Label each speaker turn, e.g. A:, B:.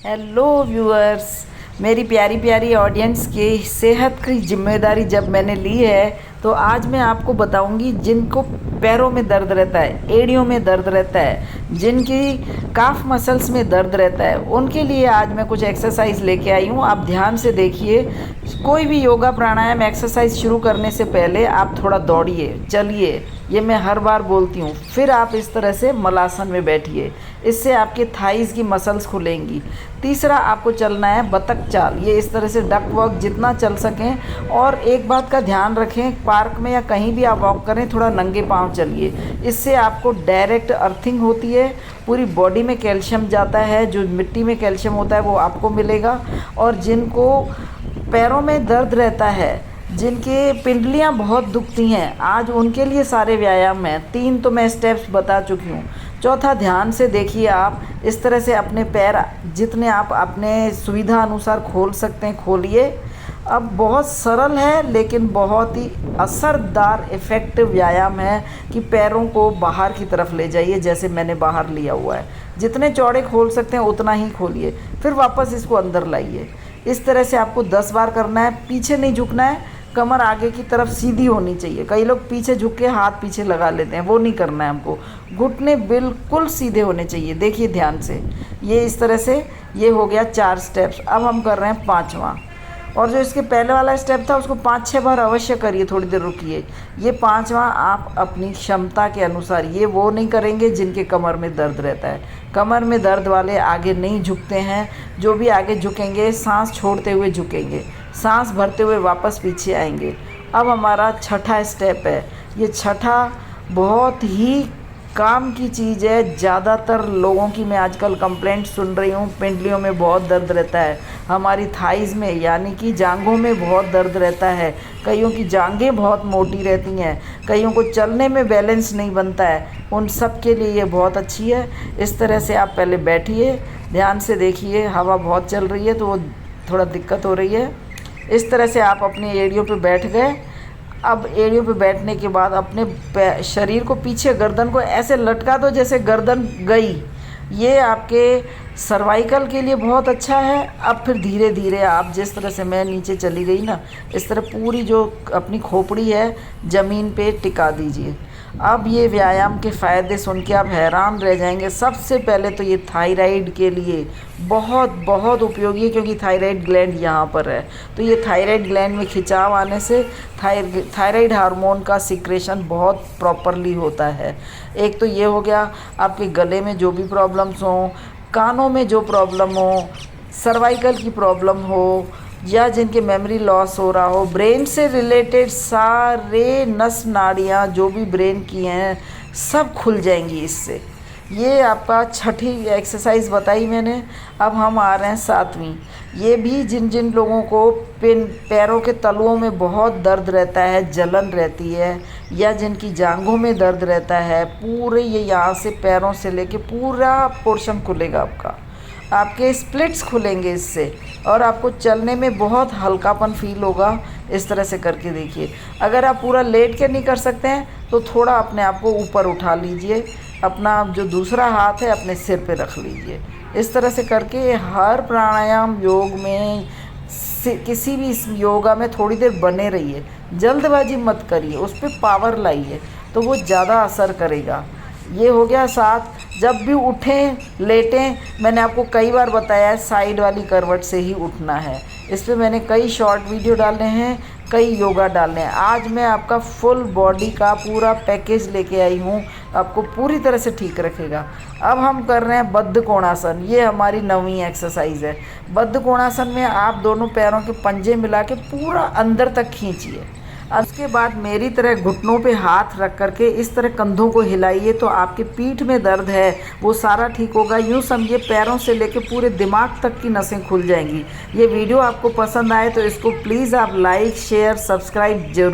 A: Hello viewers, मेरी प्यारी प्यारी ऑडियंस की सेहत की जिम्मेदारी जब मैंने ली है तो आज मैं आपको बताऊंगी जिनको पैरों में दर्द रहता है, एड़ियों में दर्द रहता है, जिनकी काफ मसल्स में दर्द रहता है, उनके लिए आज मैं कुछ एक्सरसाइज लेके आई हूँ। आप ध्यान से देखिए। कोई भी योगा प्राणायाम एक्सरसाइज शुरू करने से पहले आप थोड़ा दौड़िए, चलिए, ये मैं हर बार बोलती हूँ। फिर आप इस तरह से मलासन में बैठिए, इससे आपके थाइज़ की मसल्स खुलेंगी। तीसरा, आपको चलना है बतख चाल, ये इस तरह से डक वॉक जितना चल सकें। और एक बात का ध्यान रखें, पार्क में या कहीं भी आप वॉक करें थोड़ा नंगे पाँव चलिए, इससे आपको डायरेक्ट अर्थिंग होती है, पूरी बॉडी में कैल्शियम जाता है, जो मिट्टी में कैल्शियम होता है वो आपको मिलेगा। और जिनको पैरों में दर्द रहता है, जिनके पिंडलियाँ बहुत दुखती हैं, आज उनके लिए सारे व्यायाम हैं। 3 तो मैं स्टेप्स बता चुकी हूँ। चौथा, ध्यान से देखिए, आप इस तरह से अपने पैर जितने आप अपने सुविधा अनुसार खोल सकते हैं खोलिए। अब बहुत सरल है लेकिन बहुत ही असरदार इफ़ेक्टिव व्यायाम है कि पैरों को बाहर की तरफ ले जाइए, जैसे मैंने बाहर लिया हुआ है। जितने चौड़े खोल सकते हैं उतना ही खोलिए, फिर वापस इसको अंदर लाइए। इस तरह से आपको 10 बार करना है। पीछे नहीं झुकना है, कमर आगे की तरफ सीधी होनी चाहिए। कई लोग पीछे झुक के हाथ पीछे लगा लेते हैं, वो नहीं करना है हमको। घुटने बिल्कुल सीधे होने चाहिए। देखिए ध्यान से, ये इस तरह से, ये हो गया 4 स्टेप्स। अब हम कर रहे हैं 5वां। और जो इसके पहले वाला स्टेप था उसको 5-6 बार अवश्य करिए, थोड़ी देर रुकिए। ये 5वां आप अपनी क्षमता के अनुसार, ये वो नहीं करेंगे जिनके कमर में दर्द रहता है। कमर में दर्द वाले आगे नहीं झुकते हैं। जो भी आगे झुकेंगे सांस छोड़ते हुए झुकेंगे, सांस भरते हुए वापस पीछे आएंगे। अब हमारा 6ठा स्टेप है। ये 6ठा बहुत ही काम की चीज़ है। ज़्यादातर लोगों की मैं आजकल कंप्लेंट सुन रही हूँ, पिंडलियों में बहुत दर्द रहता है, हमारी थाइज़ में यानी कि जांघों में बहुत दर्द रहता है, कईयों की जांघें बहुत मोटी रहती हैं, कईयों को चलने में बैलेंस नहीं बनता है। उन सब के लिए ये बहुत अच्छी है। इस तरह से आप पहले बैठिए, ध्यान से देखिए। हवा बहुत चल रही है तो वो थोड़ा दिक्कत हो रही है। इस तरह से आप अपनी एड़ियों पे बैठ गए। अब एड़ियों पे बैठने के बाद अपने शरीर को पीछे, गर्दन को ऐसे लटका दो जैसे गर्दन गई। ये आपके सर्वाइकल के लिए बहुत अच्छा है। अब फिर धीरे धीरे आप, जिस तरह से मैं नीचे चली गई ना, इस तरह पूरी जो अपनी खोपड़ी है ज़मीन पे टिका दीजिए। अब ये व्यायाम के फ़ायदे सुन के आप हैरान रह जाएंगे। सबसे पहले तो ये थायराइड के लिए बहुत बहुत उपयोगी है, क्योंकि थायराइड ग्लैंड यहाँ पर है। तो ये थायराइड ग्लैंड में खिंचाव आने से थायराइड हार्मोन का सिक्रेशन बहुत प्रॉपरली होता है। एक तो ये हो गया। आपके गले में जो भी प्रॉब्लम्स हों, कानों में जो प्रॉब्लम हो, सर्वाइकल की प्रॉब्लम हो, या जिनके मेमोरी लॉस हो रहा हो, ब्रेन से रिलेटेड सारे नस नाड़ियाँ जो भी ब्रेन की हैं सब खुल जाएंगी इससे। ये आपका 6ठी एक्सरसाइज बताई मैंने। अब हम आ रहे हैं 7वीं। ये भी जिन जिन लोगों को पैरों के तलुओं में बहुत दर्द रहता है, जलन रहती है, या जिनकी जांघों में दर्द रहता है, पूरे ये यहाँ से पैरों से लेके पूरा पोर्शन खुलेगा आपका। आपके स्प्लिट्स खुलेंगे इससे, और आपको चलने में बहुत हल्कापन फील होगा। इस तरह से करके देखिए। अगर आप पूरा लेट के नहीं कर सकते हैं तो थोड़ा अपने आप को ऊपर उठा लीजिए, अपना जो दूसरा हाथ है अपने सिर पे रख लीजिए। इस तरह से करके हर प्राणायाम योग में किसी भी योगा में थोड़ी देर बने रहिए। जल्दबाजी मत करिए, उस पर पावर लाइए तो वो ज़्यादा असर करेगा। ये हो गया 7। जब भी उठें, लेटें, मैंने आपको कई बार बताया है साइड वाली करवट से ही उठना है। इस पे मैंने कई शॉर्ट वीडियो डाले हैं, कई योगा डाले हैं। आज मैं आपका फुल बॉडी का पूरा पैकेज लेके आई हूँ, आपको पूरी तरह से ठीक रखेगा। अब हम कर रहे हैं बद्ध कोणासन। ये हमारी 9वीं एक्सरसाइज है। बद्ध कोणासन में आप दोनों पैरों के पंजे मिला के पूरा अंदर तक खींचिए। उसके बाद मेरी तरह घुटनों पे हाथ रख करके इस तरह कंधों को हिलाइए, तो आपके पीठ में दर्द है वो सारा ठीक होगा। यूँ समझिए पैरों से लेके पूरे दिमाग तक की नसें खुल जाएंगी। ये वीडियो आपको पसंद आए तो इसको प्लीज़ आप लाइक, शेयर, सब्सक्राइब जरूर